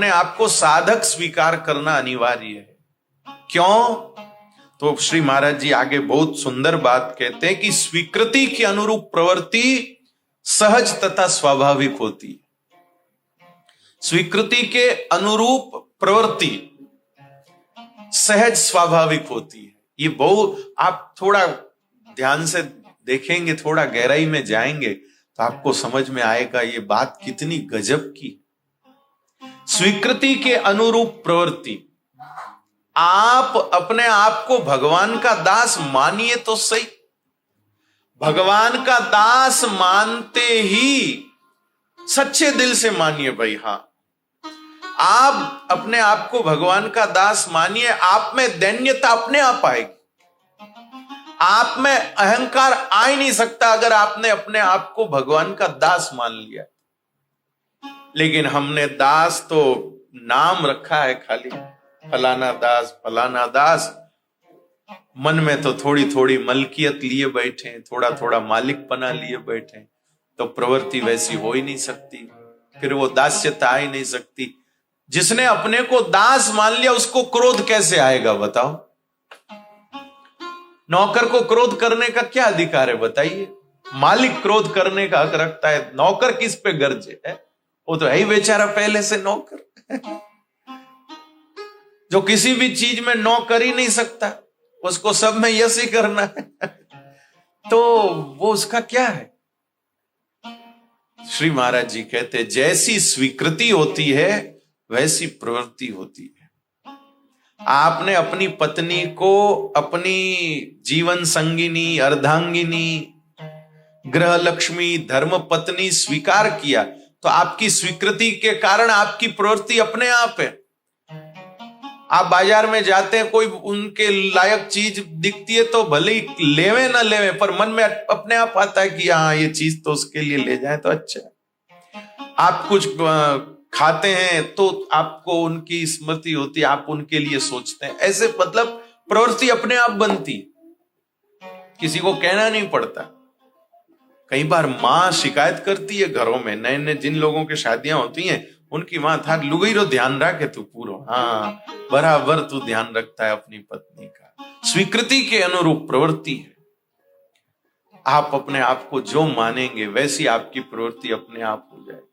अपने आप को साधक स्वीकार करना अनिवार्य है। क्यों? तो श्री महाराज जी आगे बहुत सुंदर बात कहते हैं कि स्वीकृति के अनुरूप प्रवृत्ति सहज तथा स्वाभाविक होती है। स्वीकृति के अनुरूप प्रवृत्ति सहज स्वाभाविक होती है। ये बहुत, आप थोड़ा ध्यान से देखेंगे, थोड़ा गहराई में जाएंगे तो आपको समझ में आएगा ये बात कितनी गजब की। स्वीकृति के अनुरूप प्रवृत्ति, आप अपने आप को भगवान का दास मानिए तो सही। भगवान का दास मानते ही सच्चे दिल से मानिए भाई, हां आप अपने आप को भगवान का दास मानिए। आप में दैन्यता अपने आप आएगी। आप में अहंकार आ ही नहीं सकता अगर आपने अपने आप को भगवान का दास मान लिया। लेकिन हमने दास तो नाम रखा है खाली, फलाना दास फलाना दास। मन में तो थोड़ी थोड़ी मलकियत लिए बैठे, थोड़ा थोड़ा मालिकपना लिए बैठे, तो प्रवृत्ति वैसी हो ही नहीं सकती, फिर वो दास्यता आ ही नहीं सकती। जिसने अपने को दास मान लिया उसको क्रोध कैसे आएगा बताओ? नौकर को क्रोध करने का क्या अधिकार है बताइए? मालिक क्रोध करने का हक रखता है, नौकर किस पे गर्जे है? वो तो है ही बेचारा पहले से नौकर जो किसी भी चीज में नौ कर ही नहीं सकता, उसको सब में यस ही करना है तो वो उसका क्या है? श्री महाराज जी कहते जैसी स्वीकृति होती है वैसी प्रवृत्ति होती है। आपने अपनी पत्नी को अपनी जीवन संगिनी, अर्धांगिनी, ग्रह लक्ष्मी, धर्म पत्नी स्वीकार किया तो आपकी स्वीकृति के कारण आपकी प्रवृत्ति अपने आप है। आप बाजार में जाते हैं, कोई उनके लायक चीज दिखती है तो भले ही लेवे ना लेवे, पर मन में अपने आप आता है कि हाँ ये चीज तो उसके लिए ले जाए तो अच्छा है। आप कुछ खाते हैं तो आपको उनकी स्मृति होती है, आप उनके लिए सोचते हैं। ऐसे मतलब प्रवृत्ति अपने आप बनती, किसी को कहना नहीं पड़ता। कई बार माँ शिकायत करती है घरों में, नए नए जिन लोगों की शादियां होती हैं उनकी माँ था लुगई रो ध्यान रखे तू पूरा, हाँ बराबर तू ध्यान रखता है अपनी पत्नी का। स्वीकृति के अनुरूप प्रवृत्ति है। आप अपने आप को जो मानेंगे वैसी आपकी प्रवृत्ति अपने आप हो जाएगी।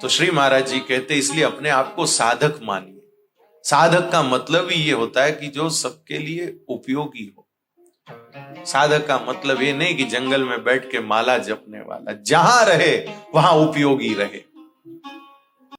तो श्री महाराज जी कहते इसलिए अपने आप को साधक मानिए। साधक का मतलब ही ये होता है कि जो सबके लिए उपयोगी हो। साधक का मतलब ये नहीं कि जंगल में बैठ के माला जपने वाला, जहां रहे वहां उपयोगी रहे।